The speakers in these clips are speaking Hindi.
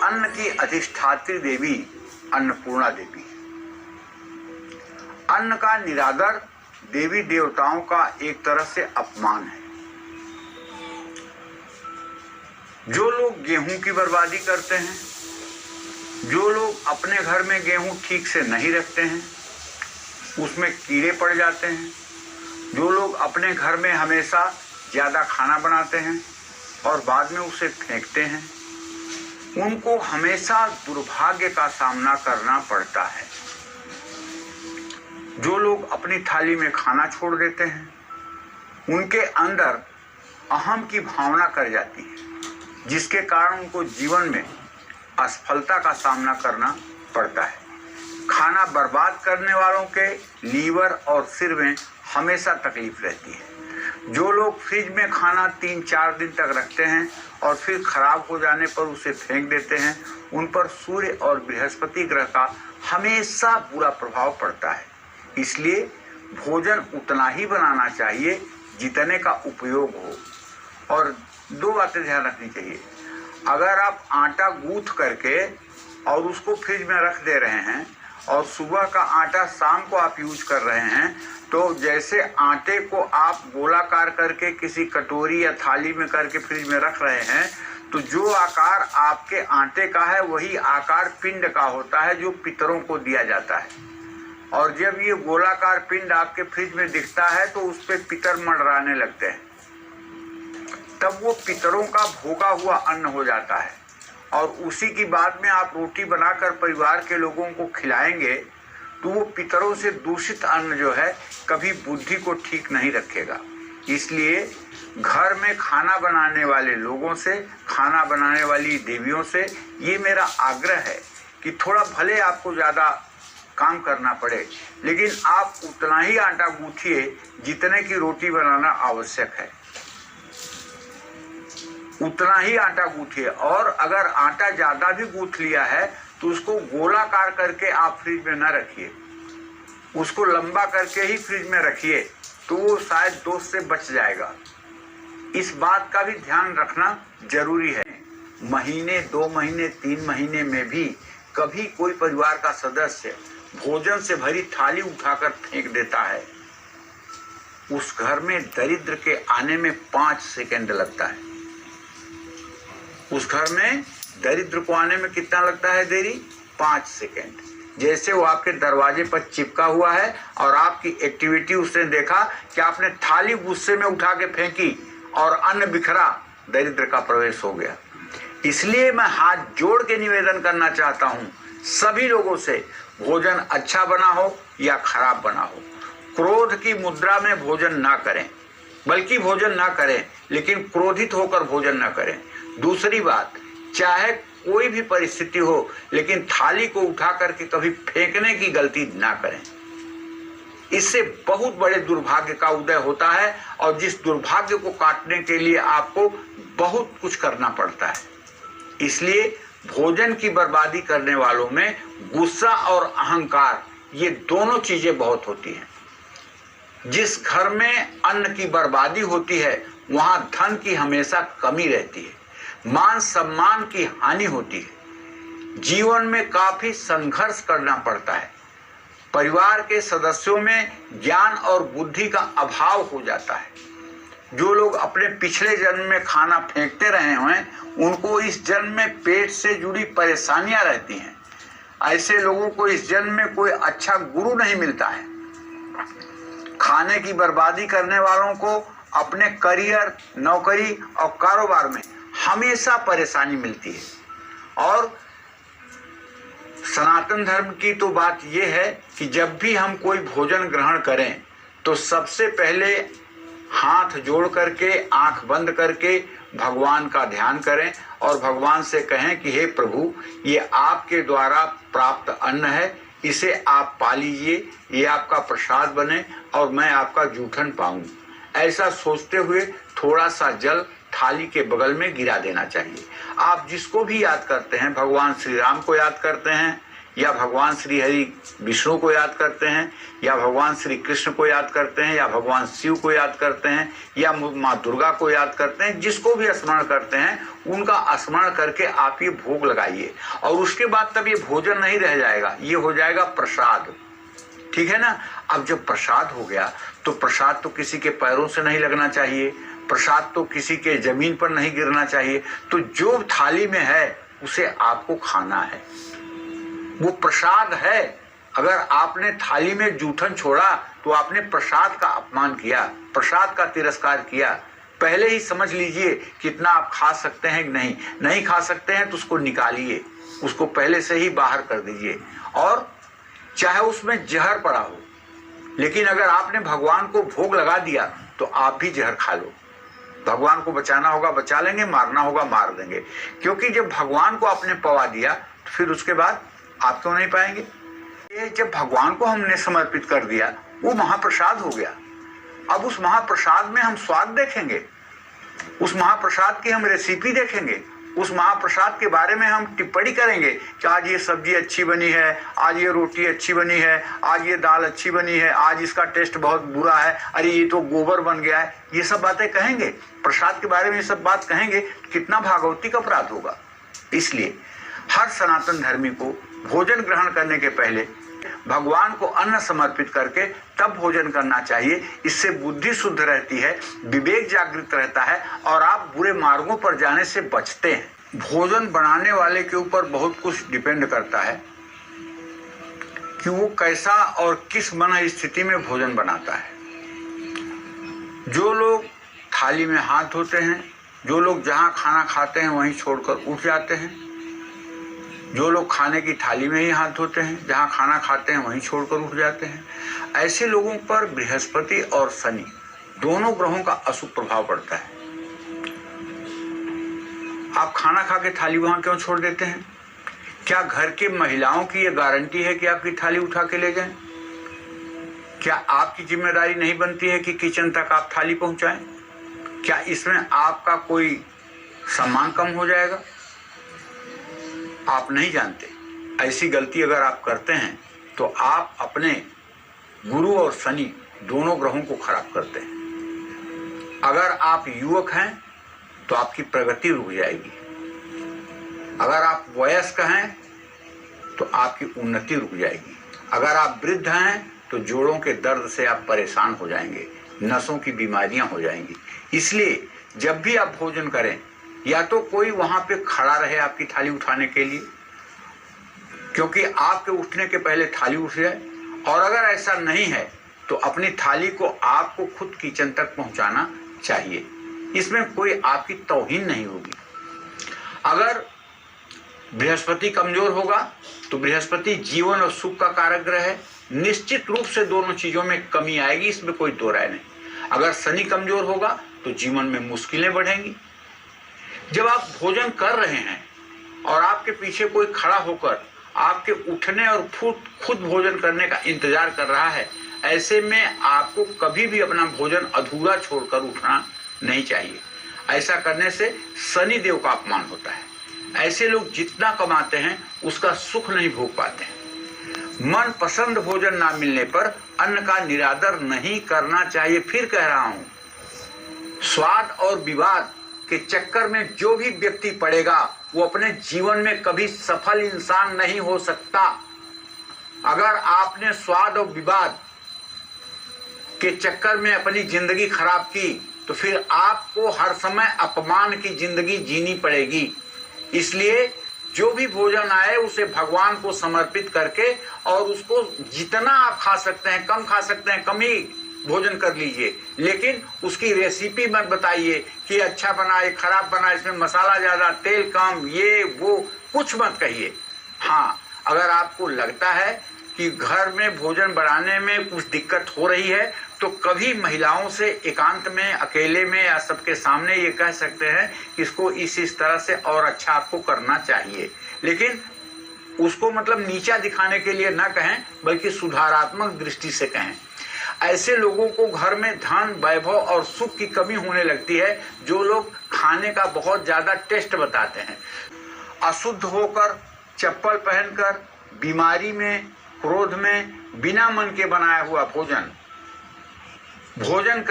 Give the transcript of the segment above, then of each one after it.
अन्न की अधिष्ठात्री देवी अन्नपूर्णा देवी। अन्न का निरादर देवी देवताओं का एक तरह से अपमान है। जो लोग गेहूं की बर्बादी करते हैं, जो लोग अपने घर में गेहूं ठीक से नहीं रखते हैं, उसमें कीड़े पड़ जाते हैं, जो लोग अपने घर में हमेशा ज़्यादा खाना बनाते हैं और बाद में उसे फेंकते हैं, उनको हमेशा दुर्भाग्य का सामना करना पड़ता है। जो लोग अपनी थाली में खाना छोड़ देते हैं, उनके अंदर अहम की भावना कर जाती है, जिसके कारण उनको जीवन में असफलता का सामना करना पड़ता है। खाना बर्बाद करने वालों के लीवर और सिर में हमेशा तकलीफ रहती है। जो लोग फ्रिज में खाना 3-4 दिन तक रखते हैं और फिर खराब हो जाने पर उसे फेंक देते हैं, उन पर सूर्य और बृहस्पति ग्रह का हमेशा बुरा प्रभाव पड़ता है। इसलिए भोजन उतना ही बनाना चाहिए जितने का उपयोग हो। और 2 बातें ध्यान रखनी चाहिए। अगर आप आटा गूंथ करके और उसको फ्रिज में रख दे रहे हैं और सुबह का आटा शाम को आप यूज कर रहे हैं, तो जैसे आटे को आप गोलाकार करके किसी कटोरी या थाली में करके फ्रिज में रख रहे हैं, तो जो आकार आपके आटे का है वही आकार पिंड का होता है जो पितरों को दिया जाता है। और जब ये गोलाकार पिंड आपके फ्रिज में दिखता है तो उस पर पितर मंडराने लगते हैं, तब वो पितरों का भोगा हुआ अन्न हो जाता है। और उसी की बाद में आप रोटी बनाकर परिवार के लोगों को खिलाएंगे तो वो पितरों से दूषित अन्न जो है कभी बुद्धि को ठीक नहीं रखेगा। इसलिए घर में खाना बनाने वाले लोगों से, खाना बनाने वाली देवियों से ये मेरा आग्रह है कि थोड़ा भले आपको ज़्यादा काम करना पड़े, लेकिन आप उतना ही आटा गूंथिए जितने की रोटी बनाना आवश्यक है, उतना ही आटा गूंथिए। और अगर आटा ज़्यादा भी गूंथ लिया है तो उसको गोलाकार करके आप फ्रिज में ना रखिए, उसको लंबा करके ही फ्रिज में रखिए, तो वो शायद दोष से बच जाएगा। इस बात का भी ध्यान रखना जरूरी है। महीने, 2 महीने, 3 महीने में भी कभी कोई परिवार का सदस्य भोजन से भरी थाली उठाकर फेंक देता है, उस घर में दरिद्र के आने में 5 सेकंड लगता है। उस घर में दरिद्र को आने में कितना लगता है देरी? 5 सेकंड। जैसे वो आपके दरवाजे पर चिपका हुआ है और आपकी एक्टिविटी उसने देखा कि आपने थाली गुस्से में उठा के फेंकी और अन्न बिखरा, दरिद्र का प्रवेश हो गया। इसलिए मैं हाथ जोड़ के निवेदन करना चाहता हूँ सभी लोगों से, भोजन अच्छा बना हो या खराब बना हो, क्रोध की मुद्रा में भोजन ना करें, बल्कि भोजन ना करें लेकिन क्रोधित होकर भोजन ना करें। दूसरी बात, चाहे कोई भी परिस्थिति हो, लेकिन थाली को उठा करके कभी फेंकने की गलती ना करें। इससे बहुत बड़े दुर्भाग्य का उदय होता है और जिस दुर्भाग्य को काटने के लिए आपको बहुत कुछ करना पड़ता है। इसलिए भोजन की बर्बादी करने वालों में गुस्सा और अहंकार, ये दोनों चीजें बहुत होती हैं। जिस घर में अन्न की बर्बादी होती है वहां धन की हमेशा कमी रहती है, मान सम्मान की हानि होती है, जीवन में काफी संघर्ष करना पड़ता है, परिवार के सदस्यों में ज्ञान और बुद्धि का अभाव हो जाता है। जो लोग अपने पिछले जन्म में खाना फेंकते रहे हैं उनको इस जन्म में पेट से जुड़ी परेशानियां रहती हैं। ऐसे लोगों को इस जन्म में कोई अच्छा गुरु नहीं मिलता है। खाने की बर्बादी करने वालों को अपने करियर, नौकरी और कारोबार में हमेशा परेशानी मिलती है। और सनातन धर्म की तो बात यह है कि जब भी हम कोई भोजन ग्रहण करें तो सबसे पहले हाथ जोड़ करके, आंख बंद करके भगवान का ध्यान करें और भगवान से कहें कि हे प्रभु, ये आपके द्वारा प्राप्त अन्न है, इसे आप पा लीजिए, ये आपका प्रसाद बने और मैं आपका जूठन पाऊं। ऐसा सोचते हुए थोड़ा सा जल थाली के बगल में गिरा देना चाहिए। आप जिसको भी याद करते हैं, भगवान श्री राम को याद करते हैं या भगवान श्री हरि विष्णु को याद करते हैं, या भगवान श्री कृष्ण को याद करते हैं, या भगवान शिव को याद करते हैं, या माँ दुर्गा को याद करते हैं, जिसको भी स्मरण करते हैं उनका स्मरण करके आप ये भोग लगाइए। और उसके बाद तब ये भोजन नहीं रह जाएगा, ये हो जाएगा प्रसाद। ठीक है ना। अब जब प्रसाद हो गया तो प्रसाद तो किसी के पैरों से नहीं लगना चाहिए, प्रसाद तो किसी के जमीन पर नहीं गिरना चाहिए। तो जो थाली में है उसे आपको खाना है, वो प्रसाद है। अगर आपने थाली में जूठन छोड़ा तो आपने प्रसाद का अपमान किया, प्रसाद का तिरस्कार किया। पहले ही समझ लीजिए कितना आप खा सकते हैं कि नहीं खा सकते हैं तो उसको निकालिए, उसको पहले से ही बाहर कर दीजिए। और चाहे उसमें जहर पड़ा हो, लेकिन अगर आपने भगवान को भोग लगा दिया तो आप भी जहर खा लो। भगवान को बचाना होगा बचा लेंगे, मारना होगा मार देंगे। क्योंकि जब भगवान को आपने पवा दिया तो फिर उसके बाद आप क्यों नहीं पाएंगे। ये जब भगवान को हमने समर्पित कर दिया वो महाप्रसाद हो गया। अब उस महाप्रसाद में हम स्वाद देखेंगे, उस महाप्रसाद की हम रेसिपी देखेंगे, उस महाप्रसाद के बारे में हम टिप्पणी करेंगे कि आज ये सब्जी अच्छी बनी है, आज ये रोटी अच्छी बनी है, आज ये दाल अच्छी बनी है, आज इसका टेस्ट बहुत बुरा है, अरे ये तो गोबर बन गया है। ये सब बातें कहेंगे, प्रसाद के बारे में ये सब बात कहेंगे, कितना भागवतिक अपराध होगा। इसलिए हर सनातन धर्मी को भोजन ग्रहण करने के पहले भगवान को अन्न समर्पित करके तब भोजन करना चाहिए। इससे बुद्धि शुद्ध रहती है, विवेक जागृत रहता है और आप बुरे मार्गों पर जाने से बचते हैं। भोजन बनाने वाले के ऊपर बहुत कुछ डिपेंड करता है कि वो कैसा और किस मन स्थिति में भोजन बनाता है। जो लोग थाली में हाथ धोते हैं, जो लोग जहाँ खाना खाते हैं वहीं छोड़कर उठ जाते हैं, जो लोग खाने की थाली में ही हाथ धोते हैं, जहाँ खाना खाते हैं वहीं छोड़कर उठ जाते हैं, ऐसे लोगों पर बृहस्पति और शनि दोनों ग्रहों का अशुभ प्रभाव पड़ता है। आप खाना खा के थाली वहां क्यों छोड़ देते हैं? क्या घर की महिलाओं की ये गारंटी है कि आपकी थाली उठा के ले जाएं? क्या आपकी जिम्मेदारी नहीं बनती है कि किचन तक आप थाली पहुंचाएं? क्या इसमें आपका कोई सम्मान कम हो जाएगा? आप नहीं जानते। ऐसी गलती अगर आप करते हैं तो आप अपने गुरु और शनि दोनों ग्रहों को खराब करते हैं। अगर आप युवक हैं तो आपकी प्रगति रुक जाएगी, अगर आप वयस्क हैं तो आपकी उन्नति रुक जाएगी, अगर आप वृद्ध हैं तो जोड़ों के दर्द से आप परेशान हो जाएंगे, नसों की बीमारियां हो जाएंगी। इसलिए जब भी आप भोजन करें या तो कोई वहां पे खड़ा रहे आपकी थाली उठाने के लिए, क्योंकि आपके उठने के पहले थाली उठ जाए, और अगर ऐसा नहीं है तो अपनी थाली को आपको खुद किचन तक पहुंचाना चाहिए। इसमें कोई आपकी तौहीन नहीं होगी। अगर बृहस्पति कमजोर होगा तो बृहस्पति जीवन और सुख का कारक ग्रह है, निश्चित रूप से दोनों चीजों में कमी आएगी, इसमें कोई दो राय नहीं। अगर शनि कमजोर होगा तो जीवन में मुश्किलें बढ़ेंगी। जब आप भोजन कर रहे हैं और आपके पीछे कोई खड़ा होकर आपके उठने और खुद भोजन करने का इंतजार कर रहा है, ऐसे में आपको कभी भी अपना भोजन अधूरा छोड़कर उठना नहीं चाहिए। ऐसा करने से शनि देव का अपमान होता है। ऐसे लोग जितना कमाते हैं उसका सुख नहीं भोग पाते हैं। मन पसंद भोजन ना मिलने पर अन्न का निरादर नहीं करना चाहिए। फिर कह रहा हूं, स्वाद और विवाद के चक्कर में जो भी व्यक्ति पड़ेगा वो अपने जीवन में कभी सफल इंसान नहीं हो सकता। अगर आपने स्वाद और विवाद के चक्कर में अपनी जिंदगी खराब की तो फिर आपको हर समय अपमान की जिंदगी जीनी पड़ेगी। इसलिए जो भी भोजन आए उसे भगवान को समर्पित करके और उसको जितना आप खा सकते हैं, कम खा सकते हैं कम ही भोजन कर लीजिए, लेकिन उसकी रेसिपी मत बताइए कि अच्छा बना, ये खराब बना, इसमें मसाला ज्यादा, तेल कम, ये वो कुछ मत कहिए। हाँ, अगर आपको लगता है कि घर में भोजन बनाने में कुछ दिक्कत हो रही है तो कभी महिलाओं से एकांत में, अकेले में या सबके सामने ये कह सकते हैं कि इसको इस तरह से और अच्छा आपको करना चाहिए, लेकिन उसको मतलब नीचा दिखाने के लिए ना कहें बल्कि सुधारात्मक दृष्टि से कहें। ऐसे लोगों को घर में धन, वैभव और सुख की कमी होने लगती है जो लोग खाने का बहुत ज्यादा टेस्ट बताते हैं। अशुद्ध होकर, चप्पल पहनकर, बीमारी में, क्रोध में बिना मन के बनाया हुआ भोजन भोजन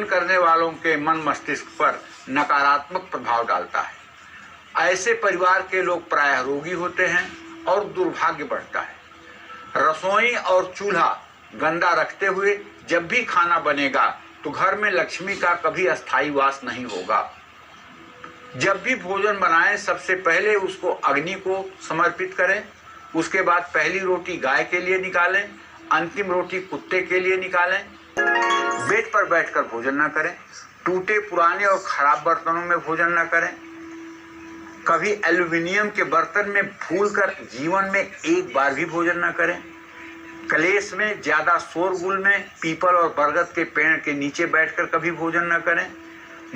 करने वालों के मन मस्तिष्क पर नकारात्मक प्रभाव डालता है। ऐसे परिवार के लोग प्रायः रोगी होते हैं और दुर्भाग्य बढ़ता है। रसोई और चूल्हा गंदा रखते हुए जब भी खाना बनेगा तो घर में लक्ष्मी का कभी अस्थायी वास नहीं होगा। जब भी भोजन बनाएं सबसे पहले उसको अग्नि को समर्पित करें, उसके बाद पहली रोटी गाय के लिए निकालें, अंतिम रोटी कुत्ते के लिए निकालें। बेड पर बैठकर भोजन न करें, टूटे पुराने और खराब बर्तनों में भोजन न करें, कभी एल्युमिनियम के बर्तन में भूलकर जीवन में एक बार भी भोजन न करें, कलेश में, ज्यादा शोरगुल में, पीपल और बरगद के पेड़ के नीचे बैठकर कभी भोजन न करें।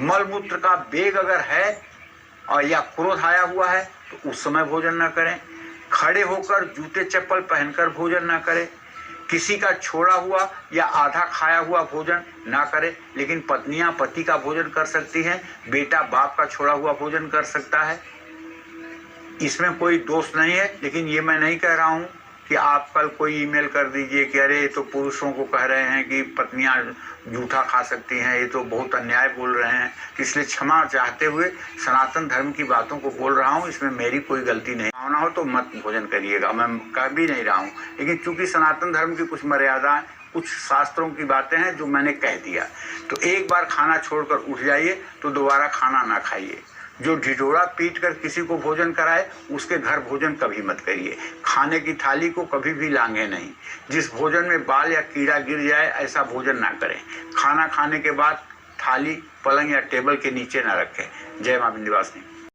मलमूत्र का बेग अगर है और या क्रोध आया हुआ है तो उस समय भोजन न करें। खड़े होकर जूते चप्पल पहनकर भोजन न करें। किसी का छोड़ा हुआ या आधा खाया हुआ भोजन ना करें, लेकिन पत्नियां पति का भोजन कर सकती हैं, बेटा बाप का छोड़ा हुआ भोजन कर सकता है। इसमें कोई दोष नहीं है, लेकिन ये मैं नहीं कह रहा हूँ कि आप कल कोई ईमेल कर दीजिए कि अरे ये तो पुरुषों को कह रहे हैं कि पत्नियां जूठा खा सकती हैं, ये तो बहुत अन्याय बोल रहे हैं। इसलिए क्षमा चाहते हुए सनातन धर्म की बातों को बोल रहा हूँ, इसमें मेरी कोई गलती नहीं। भावना हो तो मत भोजन करिएगा, मैं कह भी नहीं रहा हूँ, लेकिन चूंकि सनातन धर्म की कुछ मर्यादाएं, कुछ शास्त्रों की बातें हैं जो मैंने कह दिया, तो एक बार खाना छोड़कर उठ जाइए तो दोबारा खाना ना खाइए। जो ढिढोरा पीट कर किसी को भोजन कराए उसके घर भोजन कभी मत करिए। खाने की थाली को कभी भी लांघे नहीं। जिस भोजन में बाल या कीड़ा गिर जाए ऐसा भोजन ना करें। खाना खाने के बाद थाली पलंग या टेबल के नीचे ना रखें। जय मां विंध्यवासिनी।